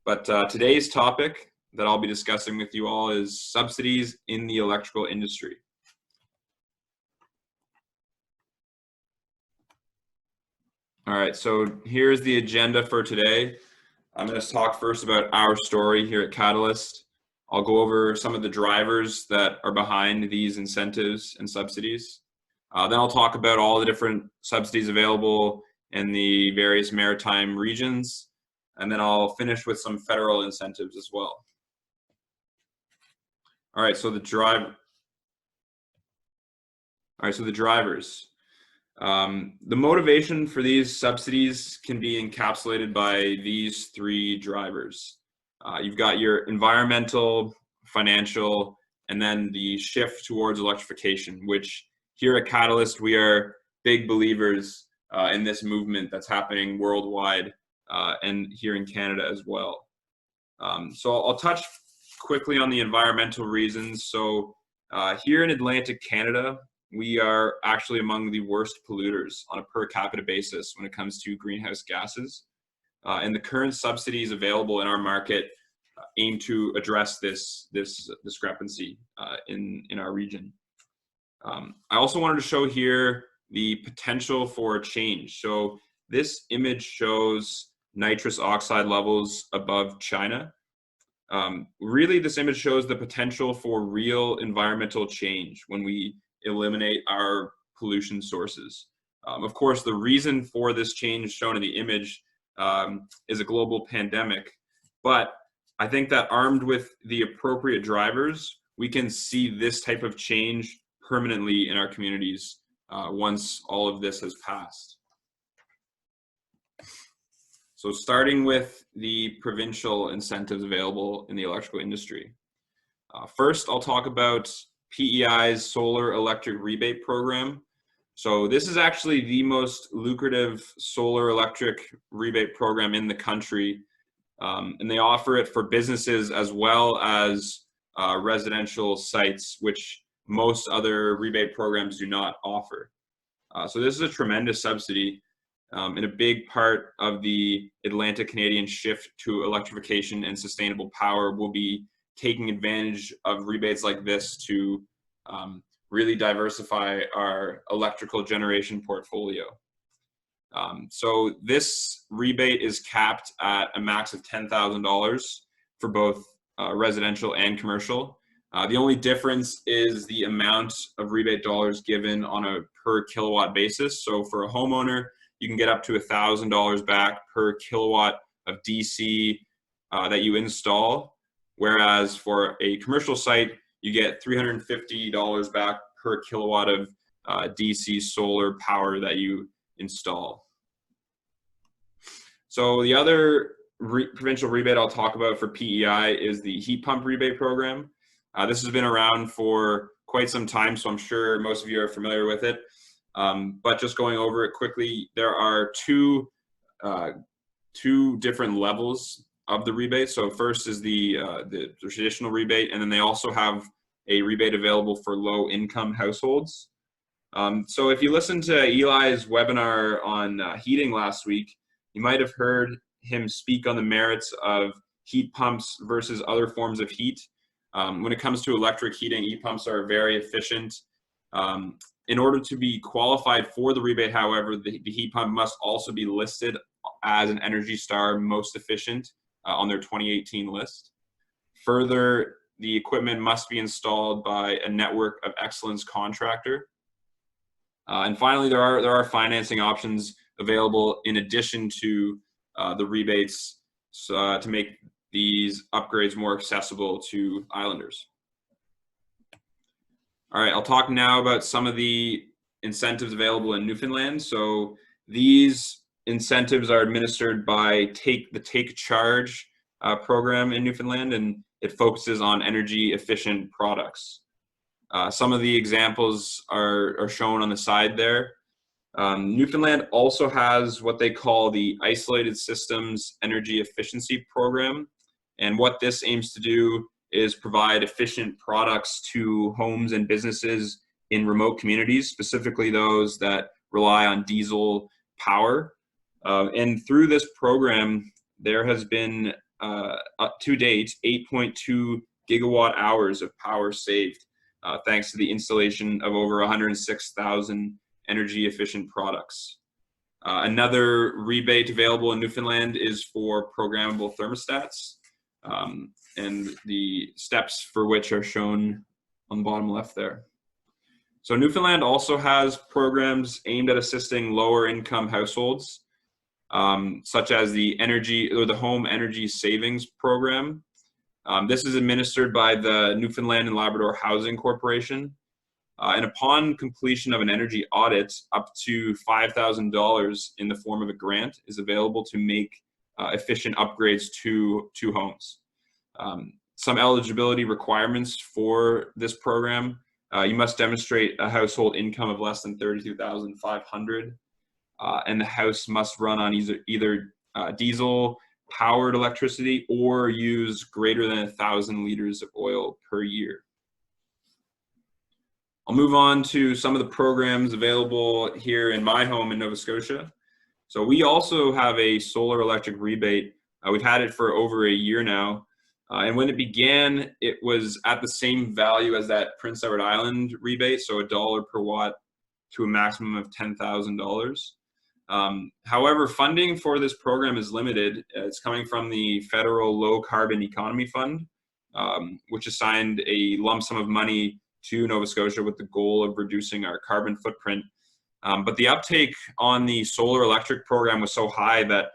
But today's topic that I'll be discussing with you all is subsidies in the electrical industry. All right, so here's the agenda for today. I'm going to talk first about our story here at Catalyst. I'll go over some of the drivers that are behind these incentives and subsidies. Then I'll talk about all the different subsidies available in the various maritime regions. And then I'll finish with some federal incentives as well. All right, so the drivers. The motivation for these subsidies can be encapsulated by these three drivers. You've got your environmental, financial, and then the shift towards electrification, which here at Catalyst, we are big believers in this movement that's happening worldwide and here in Canada as well. So I'll touch quickly on the environmental reasons. So here in Atlantic Canada, we are actually among the worst polluters on a per capita basis when it comes to greenhouse gases. And the current subsidies available in our market aim to address this discrepancy in our region. I also wanted to show here the potential for change. So this image shows nitrous oxide levels above China. Really, this image shows the potential for real environmental change when we eliminate our pollution sources. Of course, the reason for this change shown in the image is a global pandemic, but I think that armed with the appropriate drivers, we can see this type of change permanently in our communities once all of this has passed. So starting with the provincial incentives available in the electrical industry. First, I'll talk about PEI's solar electric rebate program. So this is actually the most lucrative solar electric rebate program in the country. And they offer it for businesses as well as residential sites, which most other rebate programs do not offer. So this is a tremendous subsidy and a big part of the Atlantic Canadian shift to electrification and sustainable power will be taking advantage of rebates like this to really diversify our electrical generation portfolio. So this rebate is capped at a max of $10,000 for both residential and commercial. The only difference is the amount of rebate dollars given on a per kilowatt basis. So for a homeowner, you can get up to $1,000 back per kilowatt of DC that you install. Whereas for a commercial site, you get $350 back per kilowatt of DC solar power that you install. So the other provincial rebate I'll talk about for PEI is the heat pump rebate program. This has been around for quite some time, so I'm sure most of you are familiar with it. But just going over it quickly, there are two different levels of the rebate. So first is the traditional rebate, and then they also have a rebate available for low-income households. So if you listened to Eli's webinar on heating last week, you might have heard him speak on the merits of heat pumps versus other forms of heat. When it comes to electric heating, heat pumps are very efficient. In order to be qualified for the rebate, however, the heat pump must also be listed as an Energy Star most efficient on their 2018 list. Further, the equipment must be installed by a Network of Excellence contractor. And finally, there are financing options available in addition to the rebates to make these upgrades more accessible to islanders. All right, I'll talk now about some of the incentives available in Newfoundland. So these incentives are administered by the Take Charge program in Newfoundland, and it focuses on energy efficient products. Some of the examples are shown on the side there. Newfoundland also has what they call the Isolated Systems Energy Efficiency Program. And what this aims to do is provide efficient products to homes and businesses in remote communities, specifically those that rely on diesel power. And through this program, there has been to date 8.2 gigawatt hours of power saved, thanks to the installation of over 106,000 energy efficient products. Another rebate available in Newfoundland is for programmable thermostats, and the steps for which are shown on the bottom left there. So Newfoundland also has programs aimed at assisting lower income households, such as the Home Energy Savings Program. This is administered by the Newfoundland and Labrador Housing Corporation. And upon completion of an energy audit, up to $5,000 in the form of a grant is available to make efficient upgrades to homes. Some eligibility requirements for this program: you must demonstrate a household income of less than $32,500, and the house must run on either diesel powered electricity or use greater than 1,000 liters of oil per year. I'll move on to some of the programs available here in my home in Nova Scotia. So we also have a solar electric rebate. We've had it for over a year now. And when it began, it was at the same value as that Prince Edward Island rebate, so $1 per watt to a maximum of $10,000. However, funding for this program is limited. It's coming from the Federal Low Carbon Economy Fund, which assigned a lump sum of money to Nova Scotia with the goal of reducing our carbon footprint. But the uptake on the solar electric program was so high that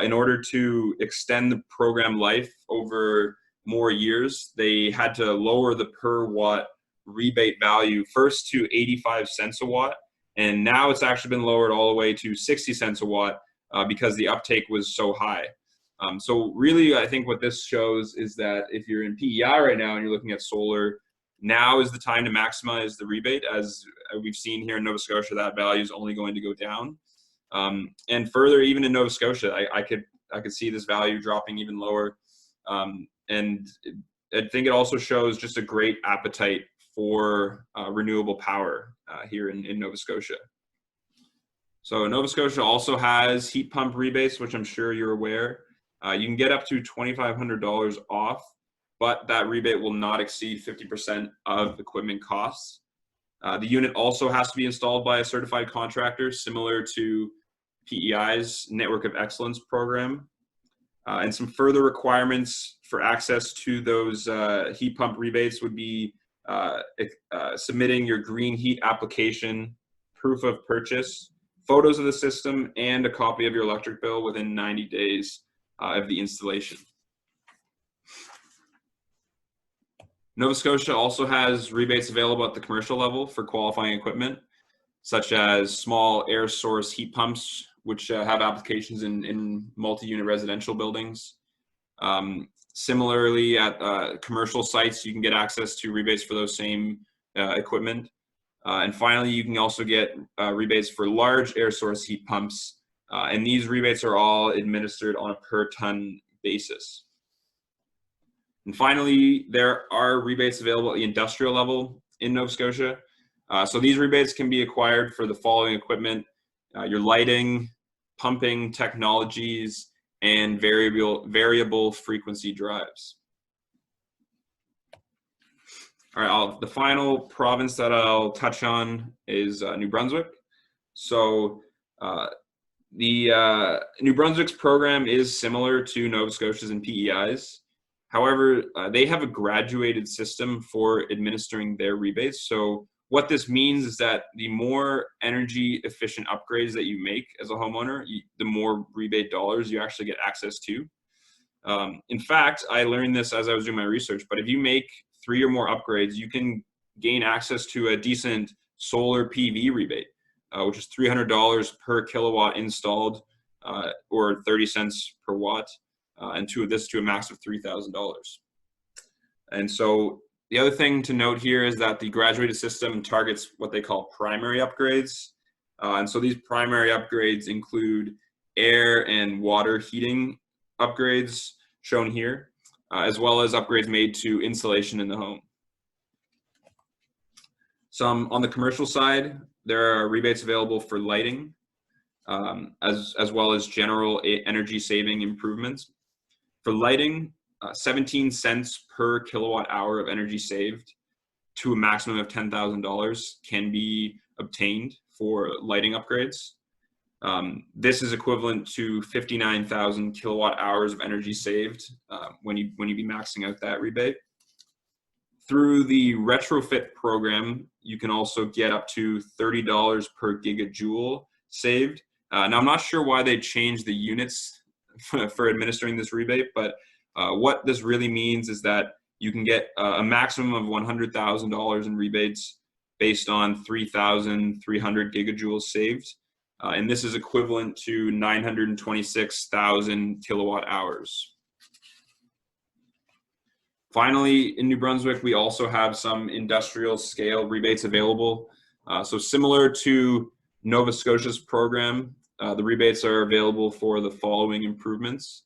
in order to extend the program life over more years, they had to lower the per watt rebate value first to 85 cents a watt. And now it's actually been lowered all the way to 60 cents a watt because the uptake was so high. So really, I think what this shows is that if you're in PEI right now and you're looking at solar, now is the time to maximize the rebate. As we've seen here in Nova Scotia, that value is only going to go down. And further, even in Nova Scotia, I could see this value dropping even lower. And I think it also shows just a great appetite for renewable power here in Nova Scotia. So Nova Scotia also has heat pump rebates, which I'm sure you're aware. You can get up to $2,500 off, but that rebate will not exceed 50% of equipment costs. The unit also has to be installed by a certified contractor, similar to PEI's Network of Excellence program. And some further requirements for access to those heat pump rebates would be submitting your green heat application, proof of purchase, photos of the system, and a copy of your electric bill within 90 days of the installation. Nova Scotia also has rebates available at the commercial level for qualifying equipment, such as small air source heat pumps, which have applications in multi-unit residential buildings. Similarly, at commercial sites, you can get access to rebates for those same equipment. And finally, you can also get rebates for large air source heat pumps. And these rebates are all administered on a per ton basis. And finally, there are rebates available at the industrial level in Nova Scotia. So these rebates can be acquired for the following equipment: your lighting, pumping technologies, and variable frequency drives. All right, the final province that I'll touch on is New Brunswick. So the New Brunswick's program is similar to Nova Scotia's and PEI's. However, they have a graduated system for administering their rebates. So what this means is that the more energy efficient upgrades that you make as a homeowner, the more rebate dollars you actually get access to. In fact, I learned this as I was doing my research, but if you make 3 or more upgrades, you can gain access to a decent solar PV rebate, which is $300 per kilowatt installed, or 30 cents per watt, and to a max of $3,000. And so the other thing to note here is that the graduated system targets what they call primary upgrades. And so these primary upgrades include air and water heating upgrades shown here, as well as upgrades made to insulation in the home. On the commercial side, there are rebates available for lighting, as well as general energy saving improvements. For lighting, 17 cents per kilowatt hour of energy saved to a maximum of $10,000 can be obtained for lighting upgrades. This is equivalent to 59,000 kilowatt hours of energy saved when you be maxing out that rebate. Through the retrofit program, you can also get up to $30 per gigajoule saved. Now, I'm not sure why they changed the units for administering this rebate, but what this really means is that you can get a maximum of $100,000 in rebates based on 3,300 gigajoules saved. And this is equivalent to 926,000 kilowatt hours. Finally, in New Brunswick, we also have some industrial scale rebates available. So similar to Nova Scotia's program, the rebates are available for the following improvements.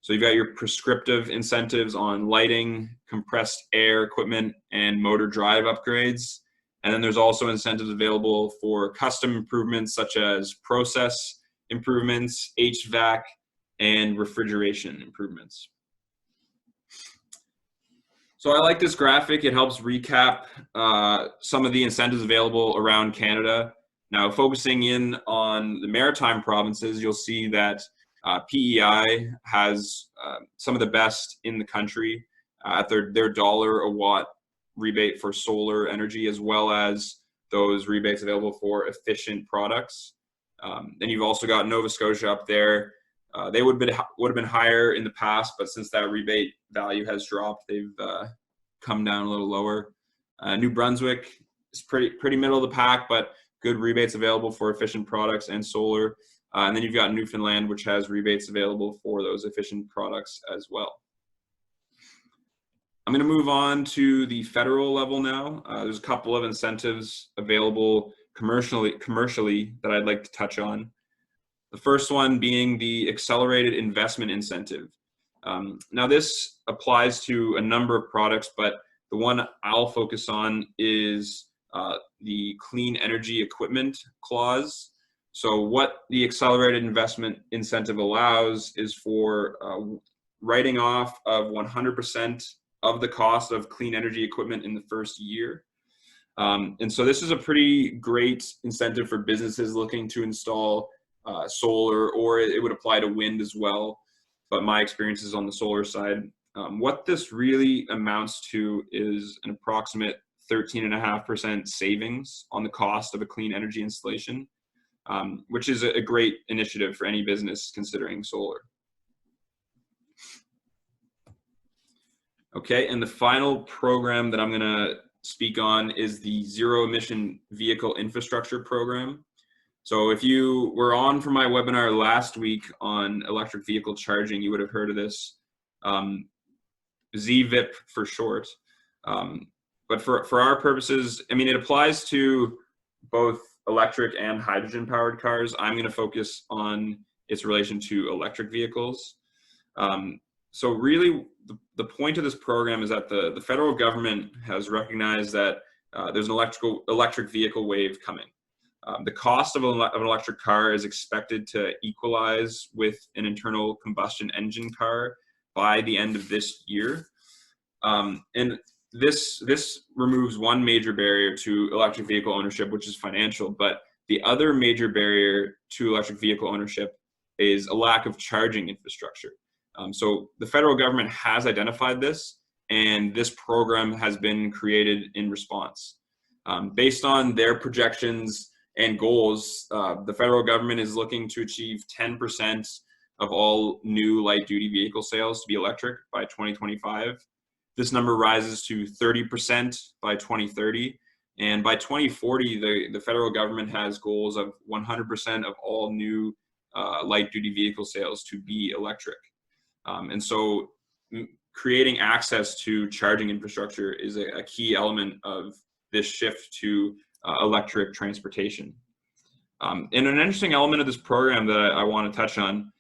So you've got your prescriptive incentives on lighting, compressed air equipment, and motor drive upgrades. And then there's also incentives available for custom improvements such as process improvements, HVAC, and refrigeration improvements. So I like this graphic. It helps recap some of the incentives available around Canada. Now, focusing in on the Maritime Provinces, you'll see that PEI has some of the best in the country at their $1 a watt rebate for solar energy, as well as those rebates available for efficient products. Then you've also got Nova Scotia up there. They would have been higher in the past, but since that rebate value has dropped, they've come down a little lower. New Brunswick is pretty middle of the pack, but good rebates available for efficient products and solar. And then you've got Newfoundland, which has rebates available for those efficient products as well. I'm going to move on to the federal level now. There's a couple of incentives available commercially that I'd like to touch on. The first one being the accelerated investment incentive. Now this applies to a number of products, but the one I'll focus on is the clean energy equipment clause. So what the accelerated investment incentive allows is for writing off of 100% of the cost of clean energy equipment in the first year. And so this is a pretty great incentive for businesses looking to install solar, or it would apply to wind as well. But my experience is on the solar side. What this really amounts to is an approximate 13.5% savings on the cost of a clean energy installation, which is a great initiative for any business considering solar. Okay, and the final program that I'm going to speak on is the Zero Emission Vehicle Infrastructure Program. So if you were on for my webinar last week on electric vehicle charging, you would have heard of this, ZVIP for short. But for our purposes, I mean, it applies to both electric and hydrogen powered cars. I'm going to focus on its relation to electric vehicles. So really, the point of this program is that the federal government has recognized that there's an electric vehicle wave coming. The cost of an electric car is expected to equalize with an internal combustion engine car by the end of this year. And this removes one major barrier to electric vehicle ownership, which is financial. But the other major barrier to electric vehicle ownership is a lack of charging infrastructure. So the federal government has identified this, and this program has been created in response. Based on their projections and goals, the federal government is looking to achieve 10% of all new light-duty vehicle sales to be electric by 2025. This number rises to 30% by 2030. And by 2040, the federal government has goals of 100% of all new light-duty vehicle sales to be electric. And so creating access to charging infrastructure is a key element of this shift to electric transportation. And an interesting element of this program that I want to touch on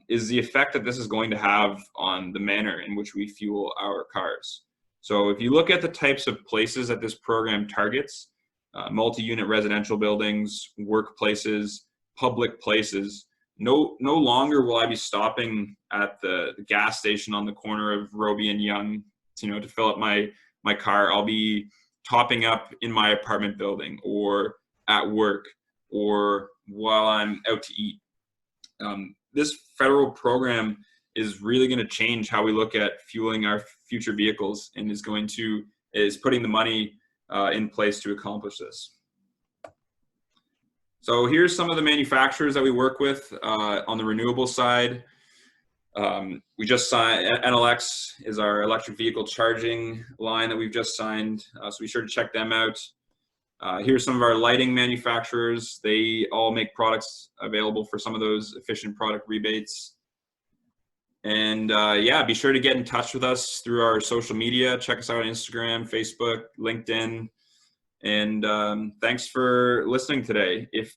is the effect that this is going to have on the manner in which we fuel our cars. So if you look at the types of places that this program targets, multi-unit residential buildings, workplaces, public places, no longer will I be stopping at the gas station on the corner of Roby and Yonge, to fill up my car. I'll be topping up in my apartment building or at work or while I'm out to eat. This federal program is really going to change how we look at fueling our future vehicles, and is putting the money in place to accomplish this. So here's some of the manufacturers that we work with on the renewable side. We just signed, NLX is our electric vehicle charging line that we've just signed, so be sure to check them out. Here's some of our lighting manufacturers. They all make products available for some of those efficient product rebates. And yeah, be sure to get in touch with us through our social media. Check us out on Instagram, Facebook, LinkedIn. And thanks for listening today. If